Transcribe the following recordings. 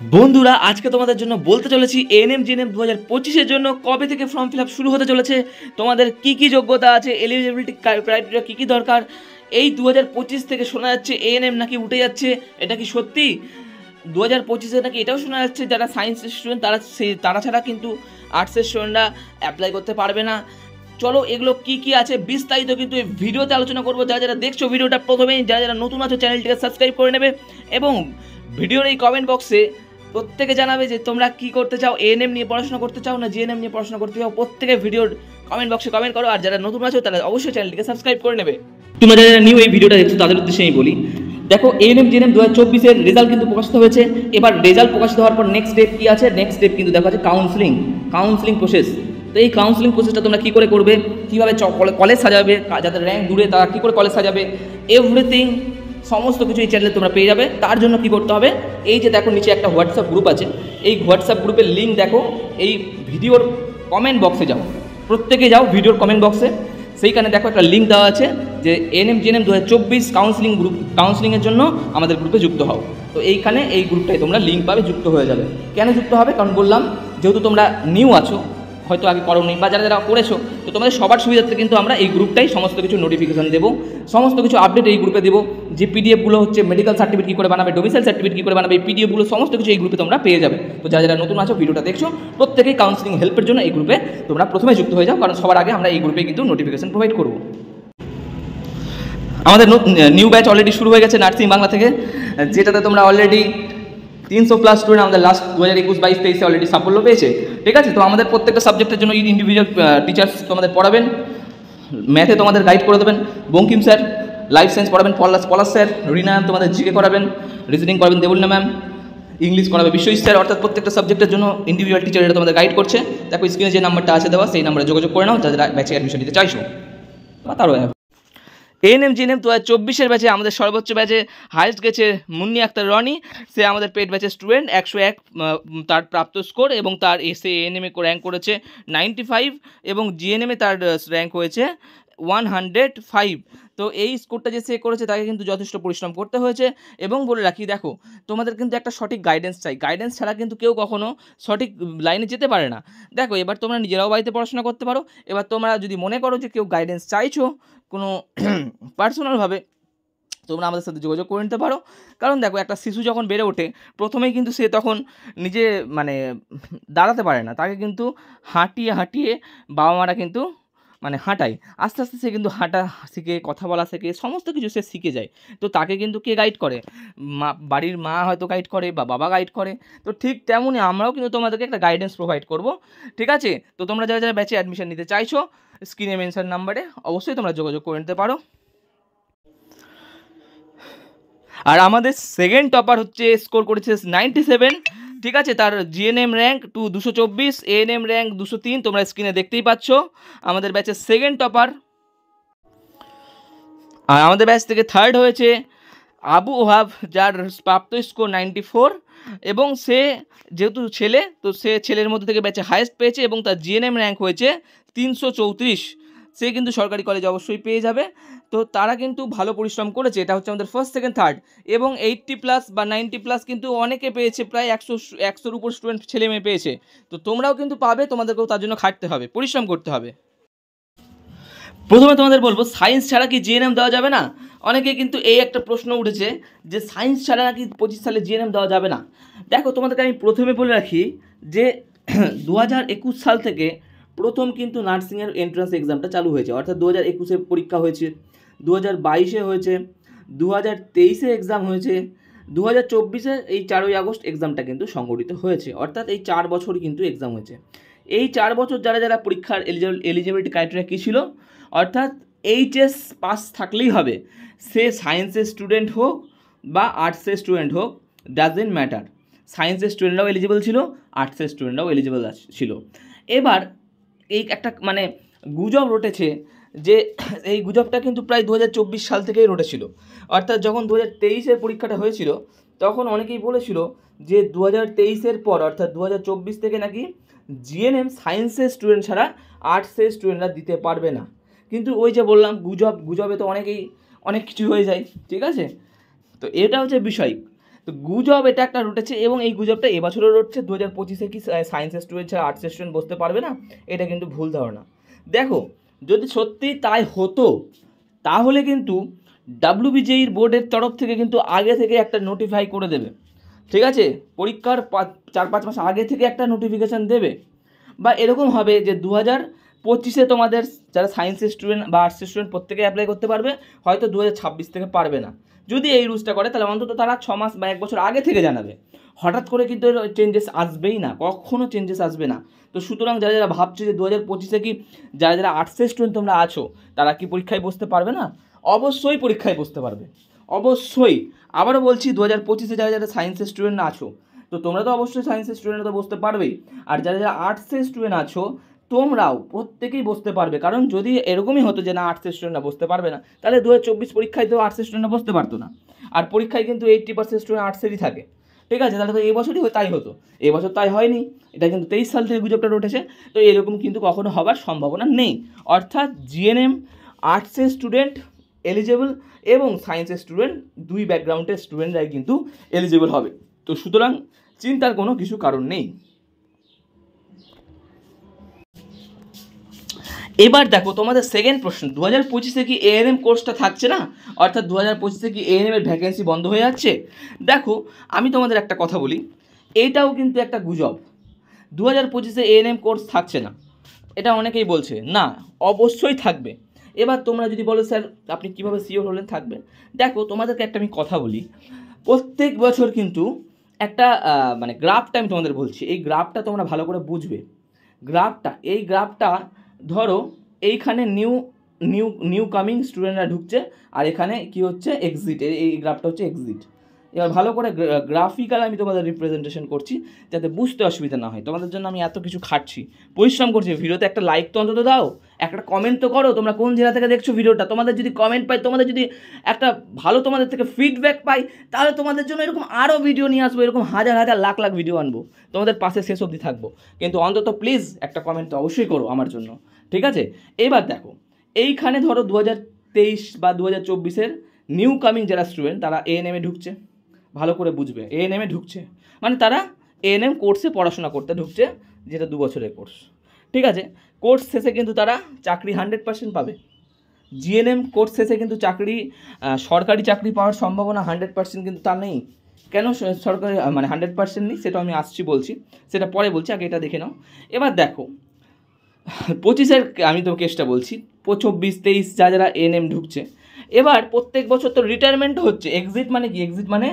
বন্ধুরা আজকে তোমাদের জন্য বলতে চলেছি এএনএম জিএনএম 2025-এর জন্য কবে থেকে ফর্ম ফিল আপ শুরু হতে চলেছে, তোমাদের কি কি যোগ্যতা আছে, এলিজিবিলিটি ক্রাইটেরিয়া কী কী দরকার। এই 2025 থেকে শোনা যাচ্ছে এএনএম নাকি উঠে যাচ্ছে, এটা কি সত্যি? 2025-এ নাকি এটাও শোনা যাচ্ছে যারা সায়েন্সের স্টুডেন্ট তারা ছাড়া কিন্তু আর্টসের স্টুডেন্টরা অ্যাপ্লাই করতে পারবে না। চলো এগুলো কি কি আছে বিস্তারিত কিন্তু এই ভিডিওতে আলোচনা করবো। যারা যারা দেখছো ভিডিওটা প্রথমেই, যারা যারা নতুন আছো চ্যানেলটিকে সাবস্ক্রাইব করে নেবে এবং ভিডিওর এই কমেন্ট বক্সে প্রত্যেকে জানাবে যে তোমরা কি করতে চাও, এএনএম নিয়ে পড়াশোনা করতে চাও না জিএনএম নিয়ে পড়াশোনা করতে চাও। প্রত্যেকে ভিডিওর কমেন্ট বক্সে কমেন্ট করো, আর যারা নতুন আছো তারা অবশ্যই চ্যানেলটিকে সাবস্ক্রাইব করে নেবে। তোমরা যারা যারা নিউ এই ভিডিওটা দেখছো তাদের উদ্দেশ্যে আমি বলি, দেখো এএনএম জিএনএম 2024-এর রেজাল্ট কিন্তু প্রকাশিত হয়েছে। এবার রেজাল্ট প্রকাশিত হওয়ার পর নেক্সট স্টেপ কী আছে? নেক্সট স্টেপ কিন্তু দেখা যাচ্ছে কাউন্সিলিং প্রসেস। তো এই কাউন্সিলিং প্রসেসটা তোমরা কী করে করবে, কীভাবে কলেজ সাজাবে, যাদের র্যাঙ্ক দূরে তারা কী করে কলেজ সাজাবে, এভরিথিং সমস্ত কিছু এই চ্যানেলে তোমরা পেয়ে যাবে। তার জন্য কি করতে হবে, এই যে দেখো নিচে একটা হোয়াটসঅ্যাপ গ্রুপ আছে, এই হোয়াটসঅ্যাপ গ্রুপের লিঙ্ক দেখো এই ভিডিওর কমেন্ট বক্সে যাও, প্রত্যেকে যাও ভিডিওর কমেন্ট বক্সে, সেইখানে দেখো একটা লিঙ্ক দেওয়া আছে যে এএনএম জিএনএম 2024 কাউন্সিলিংয়ের জন্য আমাদের গ্রুপে যুক্ত হও। তো এইখানে এই গ্রুপটায় তোমরা লিঙ্ক পাবে, যুক্ত হয়ে যাবে। কেন যুক্ত হবে? কারণ বললাম যেহেতু তোমরা নিউ আছো, হয়তো আগে করোনি বা যারা যারা করেছো, তো তোমাদের সবার সুবিধার্থে কিন্তু আমরা এই গ্রুপটাই সমস্ত কিছু নোটিফিকেশন দেবো, সমস্ত কিছু আপডেট এই গ্রুপে দেবো। যে পিডিএফগুলো হচ্ছে মেডিকেল সার্টিফিকেট কী করে বানাবে, ডোমিসাইল সার্টিফিকেট কী করে বানাবে, এই পিডিএফগুলো সমস্ত কিছু এই গ্রুপে তোমরা পেয়ে যাবে। তো যারা যারা নতুন আছো ভিডিওটা দেখছো, প্রত্যেকেই কাউন্সিলিং হেল্পের জন্য এই গ্রুপে তোমরা প্রথমে যুক্ত হয়ে যাও, কারণ সবার আগে আমরা এই গ্রুপে কিন্তু নোটিফিকেশন প্রোভাইড করবো। আমাদের নিউ ব্যাচ অলরেডি শুরু হয়ে গেছে নার্সিং বাংলা থেকে, যেটাতে তোমরা অলরেডি 300+ স্টুডেন্ট আমাদের লাস্ট 2021-22-23-এ অলরেডি সাফল্য পেয়েছে। ঠিক আছে, তো আমাদের প্রত্যেকটা সাবজেক্টের জন্য ইন্ডিভিজুয়াল টিচার্স তোমাদের পড়াবেন। ম্যাথে তোমাদের গাইড করে দেবেন বঙ্কিম স্যার, লাইফ সায়েন্স পড়াবেন পলাশ স্যার, রিনা ম্যাম তোমাদের জিকে করাবেন, রিজনিং করাবেন দেবুল্লা ম্যাম, ইংলিশ করাবে বিশ্বজিৎ স্যার। অর্থাৎ প্রত্যেকটা সাবজেক্টের জন্য ইন্ডিভিজুয়াল টিচার এটা তোমাদের গাইড করছে। দেখো স্ক্রিনে যে নাম্বারটা আছে দেওয়া, সেই নাম্বারে যোগাযোগ করে নাও যারা ব্যাচে অ্যাডমিশন নিতে চাইছো। বা তারও এএনএম জিএনএম 2024-এর ব্যাচে আমাদের সর্বোচ্চ ব্যাচে হাইস্ট গেছে মুন্নি আক্তার রনি। সে আমাদের পেড ব্যাচের স্টুডেন্ট, 101 তার প্রাপ্ত স্কোর, এবং তার এসে এএনএমে র্যাঙ্ক করেছে 95 এবং জিএনএমে তার র্যাঙ্ক হয়েছে 105। তো এই স্কোরটা যে সে করেছে তাকে কিন্তু যথেষ্ট পরিশ্রম করতে হয়েছে। এবং বলে রাখি, দেখো তোমাদের কিন্তু একটা সঠিক গাইডেন্স চাই, গাইডেন্স ছাড়া কিন্তু কেউ কখনো সঠিক লাইনে যেতে পারে না। দেখো এবার তোমরা নিজেরাও বাড়িতে পড়াশোনা করতে পারো। এবার তোমরা যদি মনে করো যে কেউ গাইডেন্স চাইছো কোনো পার্সোনালভাবে, তোমরা আমাদের সাথে যোগাযোগ করে নিতে পারো। কারণ দেখো একটা শিশু যখন বেড়ে ওঠে, প্রথমেই কিন্তু সে তখন নিজে দাঁড়াতে পারে না, তাকে কিন্তু হাঁটিয়ে বাবা মারা কিন্তু হাঁটায়। আস্তে আস্তে সে কিন্তু হাঁটা শিখে, কথা বলা শেখে, সমস্ত কিছু সে শিখে যায়। তো তাকে কিন্তু কে গাইড করে? বাড়ির মা হয়তো গাইড করে বা বাবা গাইড করে। তো ঠিক তেমনই আমরাও কিন্তু তোমাদেরকে একটা গাইডেন্স প্রোভাইড করব। ঠিক আছে, তো তোমরা যারা যারা ব্যাচে অ্যাডমিশন নিতে চাইছো, স্ক্রিনে মেনশন নাম্বারে অবশ্যই তোমরা যোগাযোগ করে নিতে পারো। আর আমাদের সেকেন্ড টপার হচ্ছে, স্কোর করেছে 97। ঠিক আছে, তার জিএনএম র্যাঙ্ক 224, এএনএম র্যাঙ্ক 203, তোমরা স্ক্রিনে দেখতেই পাচ্ছ আমাদের ব্যাচের সেকেন্ড টপার। আর আমাদের ব্যাচ থেকে থার্ড হয়েছে আবু ওহাব, যার প্রাপ্ত স্কোর 94, এবং সে যেহেতু ছেলে, তো সে ছেলের মধ্যে থেকে ব্যাচে হাইয়েস্ট পেয়েছে এবং তার জিএনএম র্যাঙ্ক হয়েছে 334। সে কিন্তু সরকারি কলেজ অবশ্যই পেয়ে যাবে। তো তারা কিন্তু ভালো পরিশ্রম করেছে। এটা হচ্ছে আমাদের ফার্স্ট, সেকেন্ড, থার্ড, এবং 80+ বা 90+ কিন্তু অনেকে পেয়েছে, প্রায় 100-100-র উপর স্টুডেন্ট ছেলে মেয়ে পেয়েছে। তো তোমরাও কিন্তু পাবে, তোমাদেরকেও তার জন্য খাটতে হবে, পরিশ্রম করতে হবে। প্রথমে তোমাদের বলবো, সায়েন্স ছাড়া কি জিএনএম দেওয়া যাবে না? অনেকে কিন্তু এই একটা প্রশ্ন উঠেছে যে সায়েন্স ছাড়া নাকি 25 সালে জিএনএম দেওয়া যাবে না। দেখো তোমাদেরকে আমি প্রথমে বলে রাখি যে 2021 সাল থেকে প্রথম কিন্তু নার্সিংয়ের এন্ট্রান্স এক্সামটা চালু হয়েছে। অর্থাৎ 2021-এ পরীক্ষা হয়েছে, 2022-এ হয়েছে, 2023-এ এক্সাম হয়েছে, 2024-এ এই 4ই আগস্ট এক্সামটা কিন্তু সংগঠিত হয়েছে। অর্থাৎ এই 4 বছর কিন্তু এক্সাম হয়েছে। এই 4 বছর যারা যারা পরীক্ষার এলিজিবিলিটি ক্রাইটেরিয়া কী ছিল, অর্থাৎ এইচএস পাস থাকলেই হবে, সে সায়েন্সের স্টুডেন্ট হোক বা আর্টসের স্টুডেন্ট হোক, ডাজেন্ট ম্যাটার। সায়েন্সের স্টুডেন্টরাও এলিজিবল ছিল, আর্টসের স্টুডেন্টরাও এলিজিবল ছিল। এবার এই একটা গুজব রটেছে, যে এই গুজবটা কিন্তু প্রায় 2024 সাল থেকেই রটেছিল। অর্থাৎ যখন 2023-এর পরীক্ষাটা হয়েছিল, তখন অনেকেই বলেছিল যে 2023-এর পর, অর্থাৎ 2024 থেকে নাকি জিএনএম সায়েন্সের স্টুডেন্ট ছাড়া আর্টসের স্টুডেন্টরা দিতে পারবে না। কিন্তু ওই যে বললাম, গুজবে তো অনেক কিছু হয়ে যায়। ঠিক আছে, তো এটা হচ্ছে বিষয়। তো গুজব এটা একটা রটেছে, এবং এই গুজবটা এবছরও রটছে। 2025-এ কি সায়েন্সের স্টুডেন্ট ছাড়া আর্টসের স্টুডেন্ট বসতে পারবে না? এটা কিন্তু ভুল ধারণা। দেখো, যদি সত্যি তাই হতো তাহলে কিন্তু ডাব্লিউবিজেইর বোর্ডের তরফ থেকে কিন্তু আগে থেকে একটা নোটিফাই করে দেবে, ঠিক আছে? পরীক্ষার 4-5 মাস আগে থেকে একটা নোটিফিকেশান দেবে, বা এরকম হবে যে 2025-এ তোমাদের যারা সায়েন্সের স্টুডেন্ট বা আর্টসের স্টুডেন্ট প্রত্যেকে অ্যাপ্লাই করতে পারবে, হয়তো 2026 থেকে পারবে না। যদি এই রুলসটা করে তাহলে অন্তত তারা 6 মাস বা 1 বছর আগে থেকে জানাবে। হঠাৎ করে কিন্তু চেঞ্জেস আসবেই না, কখনও চেঞ্জেস আসবে না। তো সুতরাং যারা যারা ভাবছে যে 2025-এ কি যারা যারা আর্টসের স্টুডেন্ট তোমরা আছো তারা কি পরীক্ষায় বসতে পারবে না? অবশ্যই পরীক্ষায় বসতে পারবে, অবশ্যই। আবারও বলছি, 2025-এ যারা যারা সায়েন্সের স্টুডেন্ট আছো তো তোমরা তো অবশ্যই সায়েন্সের স্টুডেন্ট তো বসতে পারবেই, আর যারা যারা আর্টসের স্টুডেন্ট আছো তোমরাও প্রত্যেকেই বসতে পারবে। কারণ যদি এরকমই হতো যে না আর্টসের স্টুডেন্টরা বসতে পারবে না, তাহলে 2024 পরীক্ষায় তো আর্টসের স্টুডেন্টরা বসতে পারতো না। আর পরীক্ষায় কিন্তু 80% স্টুডেন্ট আর্টসেরই থাকে, ঠিক আছে? তাহলে তো এই বছরই তাই হতো, এবছর তাই হয়নি। এটা কিন্তু 23 সাল থেকে গুজবটা উঠেছে, তো এরকম কিন্তু কখনো হবার সম্ভাবনা নেই। অর্থাৎ জিএনএম আর্টসের স্টুডেন্ট এলিজেবল এবং সায়েন্সের স্টুডেন্ট দুই ব্যাকগ্রাউন্ডের স্টুডেন্টরাই কিন্তু এলিজেবল হবে। তো সুতরাং চিন্তার কোনো কিছু কারণ নেই। এবার দেখো তোমাদের সেকেন্ড প্রশ্ন, 2025-এ কি এএনএম কোর্সটা থাকছে না? অর্থাৎ 2025-এ কি এএনএম এর ভ্যাকেন্সি বন্ধ হয়ে যাচ্ছে? দেখো, আমি তোমাদের একটা কথা বলি, এইটাও কিন্তু একটা গুজব। 2025-এ এএনএম কোর্স থাকছে না, এটা অনেকেই বলছে, না অবশ্যই থাকবে। এবার তোমরা যদি বলো স্যার আপনি কীভাবে শিওর হলেন থাকবে? দেখো, তোমাদেরকে একটা আমি কথা বলি, প্রত্যেক বছর কিন্তু একটা মানে গ্রাফটা আমি তোমাদের বলছি, এই গ্রাফটা তোমরা ভালো করে বুঝবে। এই গ্রাফটা ধরো এইখানে নিউ কামিং স্টুডেন্টরা ঢুকছে, আর এখানে কি হচ্ছে এক্সিট, এই গ্রাফটা হচ্ছে এক্সিট। এবার ভালো করে গ্রাফিক্যাল আমি তোমাদের রিপ্রেজেন্টেশন করছি যাতে বুঝতে অসুবিধা না হয়। তোমাদের জন্য আমি এত কিছু খাটছি, পরিশ্রম করছি, ভিডিওতে একটা লাইক তো অন্তত দাও, একটা কমেন্ট তো করো, তোমরা কোন জেলা থেকে দেখছো ভিডিওটা। তোমাদের যদি কমেন্ট পাই, তোমাদের যদি একটা ভালো তোমাদের থেকে ফিডব্যাক পাই, তাহলে তোমাদের জন্য এরকম আরও ভিডিও নিয়ে আসবো, এরকম হাজার হাজার লাখ লাখ ভিডিও আনবো, তোমাদের পাশে শেষ অবধি থাকবো। কিন্তু অন্তত প্লিজ একটা কমেন্ট তো অবশ্যই করো আমার জন্য, ঠিক আছে? এবার দেখো, এইখানে ধরো 2023 বা 2024-এর নিউ কামিং যারা স্টুডেন্ট তারা এএনএমে ঢুকছে, ভালো করে বুঝবে, এএনএমে ঢুকছে মানে তারা এএনএম কোর্সে পড়াশোনা করতে ঢুকছে, যেটা 2 বছরের কোর্স, ঠিক আছে? কোর্স শেষে কিন্তু তারা চাকরি 100% পাবে। জিএনএম কোর্স শেষে কিন্তু চাকরি সরকারি চাকরি পাওয়ার সম্ভাবনা 100% কিন্তু তা নেই। কেন সরকারি মানে 100% নেই সেটা আমি আসছি বলছি, সেটা পরে বলছি, আগে এটা দেখে নাও। এবার দেখো 25-এর আমি তো কেসটা বলছি, 24-23 যারা এএনএম ঢুকছে, এবার প্রত্যেক বছর তো রিটায়ারমেন্ট হচ্ছে। এক্সিট মানে কি? এক্সিট মানে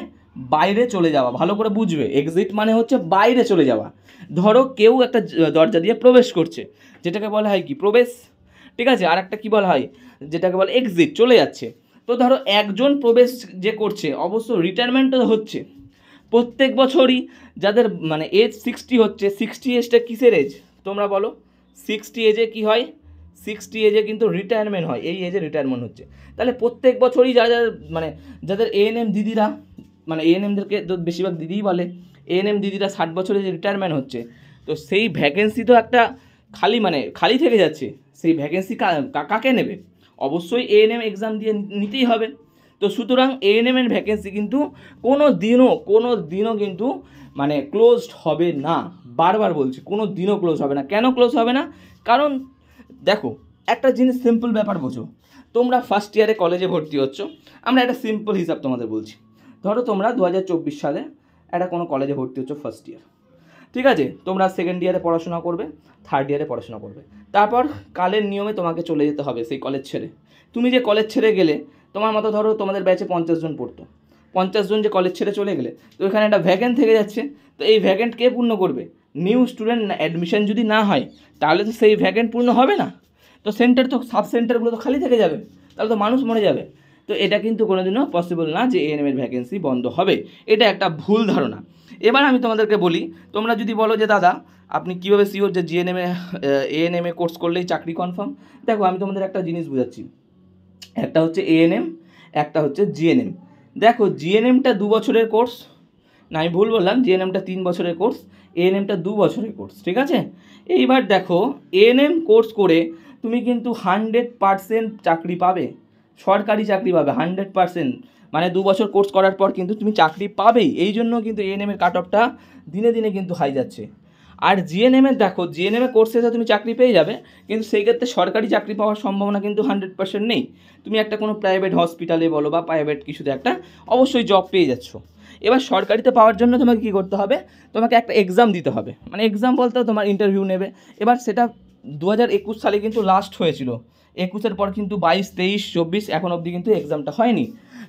বাইরে চলে যাওয়া, ভালো করে বুঝবে। এক্সিট মানে হচ্ছে বাইরে চলে যাওয়া। ধরো কেউ একটা দরজা দিয়ে প্রবেশ করছে, যেটাকে বলা হয় কি প্রবেশ, ঠিক আছে? আর একটা কী বলা হয়, যেটাকে বলে এক্সিট, চলে যাচ্ছে। তো ধরো একজন প্রবেশ যে করছে, অবশ্য রিটায়ারমেন্টও হচ্ছে প্রত্যেক বছরই। যাদের মানে এজ 60 হচ্ছে, 60 এজটা কিসের এজ তোমরা বলো? 60 এজে কি হয়? 60 এজে কিন্তু রিটায়ারমেন্ট হয়, এই এজে রিটায়ারমেন্ট হচ্ছে। তাহলে প্রত্যেক বছরই মানে যাদের এএনএম দিদিরা, মানে এএনএমদেরকে তো বেশিরভাগ দিদিই বলে, এএনএম দিদিরা 60 বছরে যে রিটায়ারমেন্ট হচ্ছে, তো সেই ভ্যাকেন্সি তো একটা খালি থেকে যাচ্ছে। সেই ভ্যাকেন্সি কাকে নেবে? অবশ্যই এএনএম এক্সাম দিয়ে নিতেই হবে। তো সুতরাং এএনএমের ভ্যাকেন্সি কিন্তু কোনো দিনও কিন্তু মানে ক্লোজড হবে না। বারবার বলছি, কোনো দিনও ক্লোজ হবে না। কেন ক্লোজ হবে না? কারণ দেখো, একটা জিনিস সিম্পল ব্যাপার বোঝো, তোমরা ফার্স্ট ইয়ারে কলেজে ভর্তি হচ্ছ, আমরা একটা সিম্পল হিসাব তোমাদের বলছি। ধরো তোমরা 2024 সালে একটা কোনো কলেজে ভর্তি হচ্ছ ফার্স্ট ইয়ার, ঠিক আছে? তোমরা সেকেন্ড ইয়ারে পড়াশোনা করবে, থার্ড ইয়ারে পড়াশোনা করবে, তারপর কালের নিয়মে তোমাকে চলে যেতে হবে সেই কলেজ ছেড়ে। তুমি যে কলেজ ছেড়ে গেলে, তোমার মতো ধরো তোমাদের ব্যাচে 50 জন পড়তো, 50 জন যে কলেজ ছেড়ে চলে গেলে, তো এখানে একটা ভ্যাকেন্ট থেকে যাচ্ছে। তো এই ভ্যাকেন্ট কে পূর্ণ করবে? নিউ স্টুডেন্ট অ্যাডমিশন যদি না হয় তাহলে তো সেই ভ্যাকেন্ট পূর্ণ হবে না। তো সেন্টার তো সাব সেন্টারগুলো তো খালি থেকে যাবে, তাহলে তো মানুষ মরে যাবে। তো এটা কিন্তু কোনোদিনও পসিবল না যে এএনএমের ভ্যাকেন্সি বন্ধ হবে, এটা একটা ভুল ধারণা। এবার আমি তোমাদেরকে বলি, তোমরা যদি বলো যে দাদা আপনি কীভাবে শিওর যে এএনএমে কোর্স করলেই চাকরি কনফার্ম? দেখো, আমি তোমাদের একটা জিনিস বুঝাচ্ছি, একটা হচ্ছে এএনএম, একটা হচ্ছে জিএনএম। দেখো, জিএনএমটা 2 বছরের কোর্স, না আমি ভুল বললাম, জিএনএমটা 3 বছরের কোর্স, এএনএমটা 2 বছরের কোর্স, ঠিক আছে? এইবার দেখো, এএনএম কোর্স করে তুমি কিন্তু 100% চাকরি পাবে, সরকারি চাকরি পাবে 100%। মানে 2 বছর কোর্স করার পর কিন্তু তুমি চাকরি পাবেই। এই জন্য কিন্তু এএনএমের কাট অফটা দিনে দিনে কিন্তু হাই যাচ্ছে। আর জিএনএমের দেখো, জিএনএমে কোর্স শেষে তুমি চাকরি পেয়ে যাবে, কিন্তু সেই ক্ষেত্রে সরকারি চাকরি পাওয়ার সম্ভাবনা কিন্তু 100% নেই। তুমি একটা কোনো প্রাইভেট হসপিটালে বলো বা প্রাইভেট কিছুতে একটা অবশ্যই জব পেয়ে যাচ্ছ। এবার সরকারিতে পাওয়ার জন্য তোমাকে কী করতে হবে, তোমাকে একটা এক্সাম দিতে হবে, মানে এক্সাম বলতেও তোমার ইন্টারভিউ নেবে। এবার সেটা 2021 সালে কিন্তু লাস্ট হয়েছিল, 21-এর পর কিন্তু 22, 23, 24 এখন অবধি কিন্তু এক্সামটা হয়নি।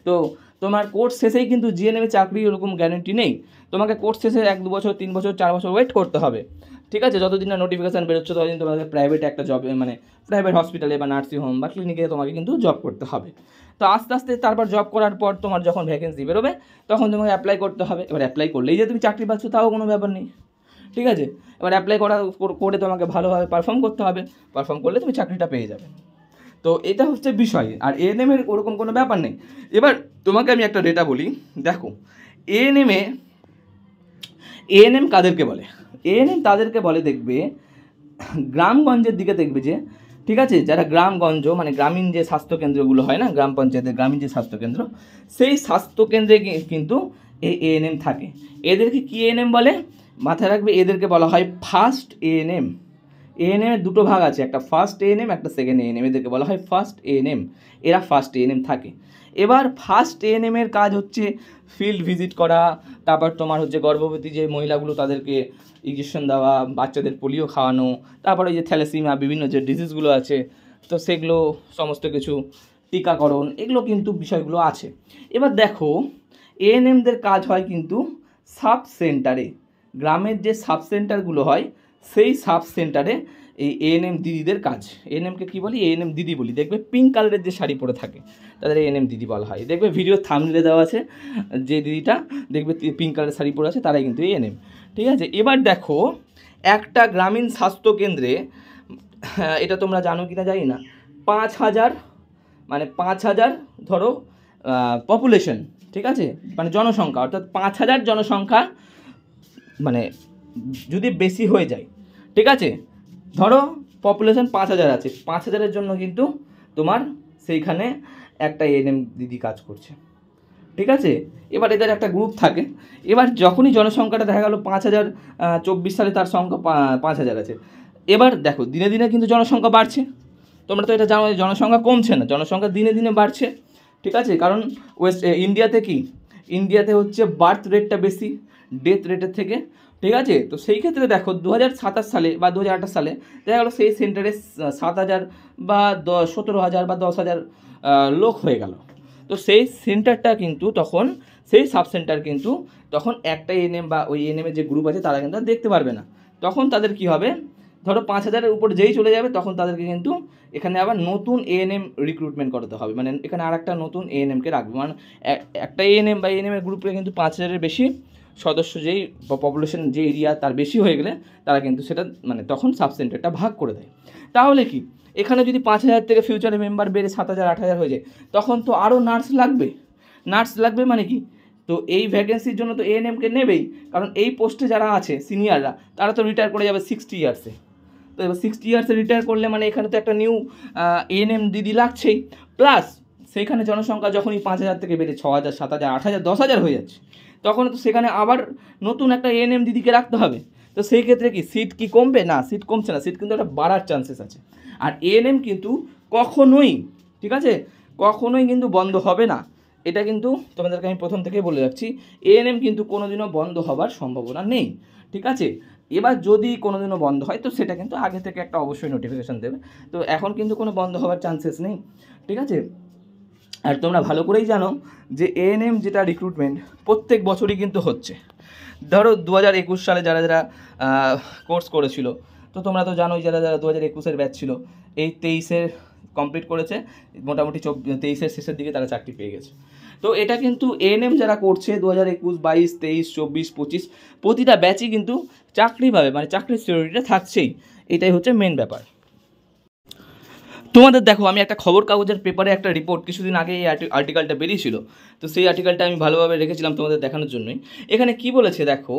তো তোমার কোর্স শেষেই কিন্তু জিএনএমে চাকরি ওরকম গ্যারেন্টি নেই। তোমাকে কোর্স শেষে 1-2 বছর, 3 বছর, 4 বছর ওয়েট করতে হবে, ঠিক আছে? যতদিন না নোটিফিকেশান বেরোচ্ছে ততদিন তোমাকে প্রাইভেট একটা জব, মানে প্রাইভেট হসপিটালে বা নার্সিং হোম বা ক্লিনিকে তোমাকে কিন্তু জব করতে হবে। তো আস্তে আস্তে তারপর জব করার পর তোমার যখন ভ্যাকেন্সি বেরোবে তখন তোমাকে অ্যাপ্লাই করতে হবে। এবার অ্যাপ্লাই করলেই যে তুমি চাকরি পাচ্ছ তাও কোনো ব্যাপার নেই, ঠিক আছে? এবার অ্যাপ্লাই করে তোমাকে ভালোভাবে পারফর্ম করতে হবে, পারফর্ম করলে তুমি চাকরিটা পেয়ে যাবে। তো এটা হচ্ছে বিষয়। আর এএনএমের ওরকম কোনো ব্যাপার নেই। এবার তোমাকে আমি একটা ডেটা বলি, দেখো এএনএম কাদেরকে বলে? এএনএম তাদেরকে বলে, দেখবে গ্রামগঞ্জের দিকে দেখবে যে, ঠিক আছে, যারা গ্রামগঞ্জ মানে গ্রামীণ যে স্বাস্থ্যকেন্দ্রগুলো হয় না, গ্রাম পঞ্চায়েতের গ্রামীণ যে স্বাস্থ্যকেন্দ্র, সেই স্বাস্থ্যকেন্দ্রে কিন্তু এই এএনএম থাকে। এদেরকে কি এএনএম বলে? মাথায় রাখবে, এদেরকে বলা হয় ফার্স্ট এএনএম। এএনএমের দুটো ভাগ আছে, একটা ফার্স্ট এএনএম, একটা সেকেন্ড এএনএম। এদেরকে বলা হয় ফার্স্ট এএনএম, এরা ফার্স্ট এএনএম থাকে। এবার ফার্স্ট এএনএমের কাজ হচ্ছে ফিল্ড ভিজিট করা, তারপর তোমার হচ্ছে গর্ভবতী যে মহিলাগুলো তাদেরকে ইঞ্জেকশন দেওয়া, বাচ্চাদের পোলিও খাওয়ানো, তারপরে যে থ্যালাসেমিয়া বিভিন্ন যে ডিজিজগুলো আছে তো সেগুলো সমস্ত কিছু টিকাকরণ, এগুলো কিন্তু বিষয়গুলো আছে। এবার দেখো এএনএমদের কাজ হয় কিন্তু সাব সেন্টারে, গ্রামের যে সাব সেন্টারগুলো হয় সেই সাব সেন্টারে এই এএনএম দিদিদের কাজ। এএনএমকে কী বলি? এএনএম দিদি বলি। দেখবে পিঙ্ক কালারের যে শাড়ি পরে থাকে তাদের এএনএম দিদি বলা হয়। দেখবে ভিডিও থাম্বনেলে দেওয়া আছে, যে দিদিটা দেখবে পিঙ্ক কালারের শাড়ি পরে আছে তারাই কিন্তু এএনএম, ঠিক আছে? এবার দেখো একটা গ্রামীণ স্বাস্থ্যকেন্দ্রে, এটা তোমরা জানো কি না জানি না, 5,000 মানে 5,000 ধরো পপুলেশন, ঠিক আছে, মানে জনসংখ্যা, অর্থাৎ 5,000 জনসংখ্যা মানে যদি বেশি হয়ে যায়, ঠিক আছে, ধরো পপুলেশন 5,000 আছে, 5,000-এর জন্য কিন্তু তোমার সেইখানে একটা এএনএম দিদি কাজ করছে, ঠিক আছে? এবার এদের একটা গ্রুপ থাকে। এবার যখনই জনসংখ্যাটা দেখা গেল 5,024 সালে তার সংখ্যা 5,000 আছে। এবার দেখো দিনে দিনে কিন্তু জনসংখ্যা বাড়ছে, তোমরা তো এটা জানো, জনসংখ্যা কমছে না, জনসংখ্যা দিনে দিনে বাড়ছে, ঠিক আছে? কারণ ইন্ডিয়াতে হচ্ছে বার্থ রেটটা বেশি ডেথ রেটের থেকে, ঠিক আছে? তো সেই ক্ষেত্রে দেখো 2027 সালে বা 2028 সালে দেখা গেলো সেই সেন্টারে 7,000 বা 17,000 বা 10,000 লোক হয়ে গেল। তো সেই সেন্টারটা কিন্তু তখন, সেই সাব সেন্টার কিন্তু তখন একটা এএনএম বা ওই এএনএমের যে গ্রুপ আছে তারা কিন্তু আর দেখতে পারবে না। তখন তাদের কি হবে, ধরো 5,000-এর উপর যেই চলে যাবে তখন তাদেরকে কিন্তু এখানে আবার নতুন এএনএম রিক্রুটমেন্ট করতে হবে, মানে এখানে আর একটা নতুন এএনএমকে রাখবে। মানে একটা এএনএম বা এএনএমের গ্রুপে কিন্তু 5,000-এর বেশি সদস্য যেই পপুলেশন যে এরিয়া তার বেশি হয়ে গেলে তারা কিন্তু সেটা মানে তখন সাব সেন্টারটা ভাগ করে দেয়। তাহলে কি এখানে যদি 5,000 থেকে ফিউচারে মেম্বার বেড়ে 7,000, 8,000 হয়ে যায়, তখন তো আরও নার্স লাগবে মানে কি, তো এই ভ্যাকেন্সির জন্য তো এএনএমকে নেবেই, কারণ এই পোস্টে যারা আছে সিনিয়ররা তারা তো রিটায়ার করে যাবে 60 ইয়ার্সে। তো এবার 60 ইয়ার্সে রিটায়ার করলে মানে এখানে তো একটা নিউ এএনএম দিদি লাগছেই, প্লাস সেইখানে জনসংখ্যা যখনই 5,000 থেকে বেড়ে 6,000, 7,000, 8,000, 10,000 হয়ে যাচ্ছে, তখন তো সেখানে আবার নতুন একটা এএনএম দিদিকে রাখতে হবে। তো সেই ক্ষেত্রে কি সিট কি কমবে? না, সিট কমছে না, সিট কিন্তু একটা বাড়ার চান্সেস আছে। আর এএনএম কিন্তু কখনোই, ঠিক আছে, কখনোই কিন্তু বন্ধ হবে না, এটা কিন্তু তোমাদেরকে আমি প্রথম থেকেই বলে রাখছি। এএনএম কিন্তু কোনোদিনও বন্ধ হবার সম্ভাবনা নেই, ঠিক আছে? এবার যদি কোনোদিনও বন্ধ হয় তো সেটা কিন্তু আগে থেকে একটা অবশ্যই নোটিফিকেশান দেবে। তো এখন কিন্তু কোনো বন্ধ হওয়ার চান্সেস নেই, ঠিক আছে? আর তোমরা ভালো করেই জানো যে এএনএম যেটা রিক্রুটমেন্ট প্রত্যেক বছরই কিন্তু হচ্ছে। ধরো 2021 সালে যারা যারা কোর্স করেছিল, তো তোমরা তো জানোই, যারা যারা 2021-এর ব্যাচ ছিল, এই 23-এর কমপ্লিট করেছে, মোটামুটি 23-এর শেষের দিকে তারা চাকরি পেয়ে গেছে। তো এটা কিন্তু এএনএম যারা করছে 2021, 22, 23, 24, 25 প্রতিটা ব্যাচই কিন্তু চাকরি পাবে, মানে চাকরির সিকিউরিটিটা থাকছেই, এটাই হচ্ছে মেন ব্যাপার। তোমাদের দেখো আমি একটা খবর কাগজের পেপারে একটা রিপোর্ট কিছুদিন আগে এই আর্টিকেলটা বেরিয়েছিল, তো সেই আর্টিকেলটা আমি ভালোভাবে রেখেছিলাম তোমাদের দেখানোর জন্যই। এখানে কি বলেছে দেখো,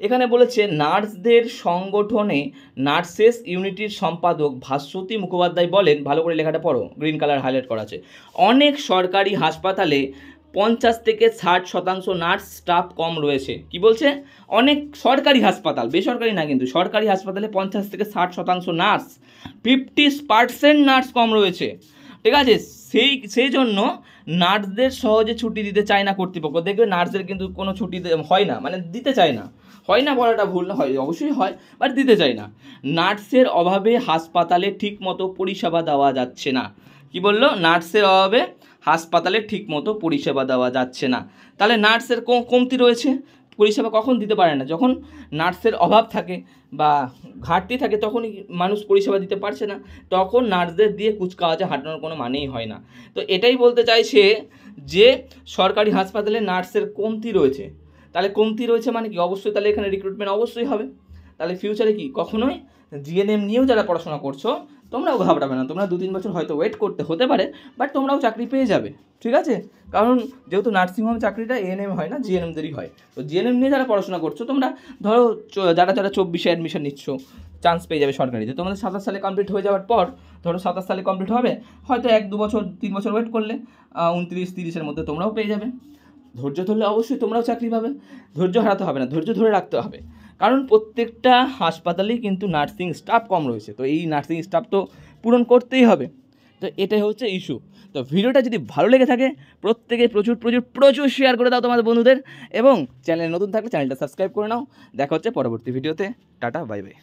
এখানে বলেছে নার্সদের সংগঠনে নার্সেস ইউনিটির সম্পাদক ভাস্বতী মুখোপাধ্যায় বলেন, ভালো করে লেখাটা পড়ো, গ্রিন কালার হাইলাইট করা আছে, অনেক সরকারি হাসপাতালে 50 থেকে 60% নার্স স্টাফ কম রয়েছে। কি বলছে? অনেক সরকারি হাসপাতাল, বেসরকারি না কিন্তু, সরকারি হাসপাতালে 50 থেকে 60% নার্স, 50% নার্স কম রয়েছে। ঠিক আছে, সেই জন্য নার্সদের সহজে ছুটি দিতে চায় না কর্তৃপক্ষ। দেখবে নার্সদের কিন্তু কোনো ছুটি হয় না, মানে দিতে চায় না, হয় না বলাটা ভুল, না হয় অবশ্যই হয়, বাট দিতে চায় না। নার্সের অভাবে হাসপাতালে ঠিকমতো পরিষেবা দেওয়া যাচ্ছে না। কি বললো? নার্সের অভাবে হাসপাতালে ঠিকমতো পরিষেবা দেওয়া যাচ্ছে না। তাহলে নার্সের কমতি রয়েছে, পরিষেবা কখন দিতে পারে না? যখন নার্সের অভাব থাকে বা ঘাটতি থাকে তখনই মানুষ পরিষেবা দিতে পারছে না, তখন নার্সদের দিয়ে কুচকাওয়াজে হাঁটানোর কোনো মানেই হয় না। তো এটাই বলতে চাইছে যে সরকারি হাসপাতালে নার্সের কমতি রয়েছে। তাহলে কমতি রয়েছে মানে কি? অবশ্যই তাহলে এখানে রিক্রুটমেন্ট অবশ্যই হবে। তাহলে ফিউচারে কি কখনোই জিএনএম নিয়েও যারা পড়াশোনা করছো তোমরাও ঘাবড়াবে না, তোমরা 2-3 বছর হয়তো ওয়েট করতে হতে পারে, বাট তোমরাও চাকরি পেয়ে যাবে। ঠিক আছে, কারণ যেহেতু নার্সিংহোম চাকরিটা এএনএম হয় না, জিএনএমদেরই হয়। তো জিএনএম নিয়ে যারা পড়াশোনা করছো তোমরা ধরো যারা 24-এ অ্যাডমিশন নিচ্ছ, চান্স পেয়ে যাবে সরকারিতে। তোমাদের 27 সালে কমপ্লিট হয়ে যাওয়ার পর, ধরো 27 সালে কমপ্লিট হবে, হয়তো 1-2 বছর 3 বছর ওয়েট করলে 29-30-এর মধ্যে তোমরাও পেয়ে যাবে। ধৈর্য ধরলে অবশ্যই তোমরাও চাকরি পাবে। ধৈর্য হারাতে হবে না, ধৈর্য ধরে রাখতে হবে, কারণ প্রত্যেকটা হাসপাতালেই কিন্তু নার্সিং স্টাফ কম রয়েছে। তো এই নার্সিং স্টাফ তো পূরণ করতেই হবে। তো এটাই হচ্ছে ইস্যু। তো ভিডিওটা যদি ভালো লেগে থাকে প্রত্যেকে প্রচুর প্রচুর প্রচুর শেয়ার করে দাও তোমাদের বন্ধুদের, এবং চ্যানেলে নতুন থাকলে চ্যানেলটা সাবস্ক্রাইব করে নাও। দেখা হচ্ছে পরবর্তী ভিডিওতে। Tata, bye bye.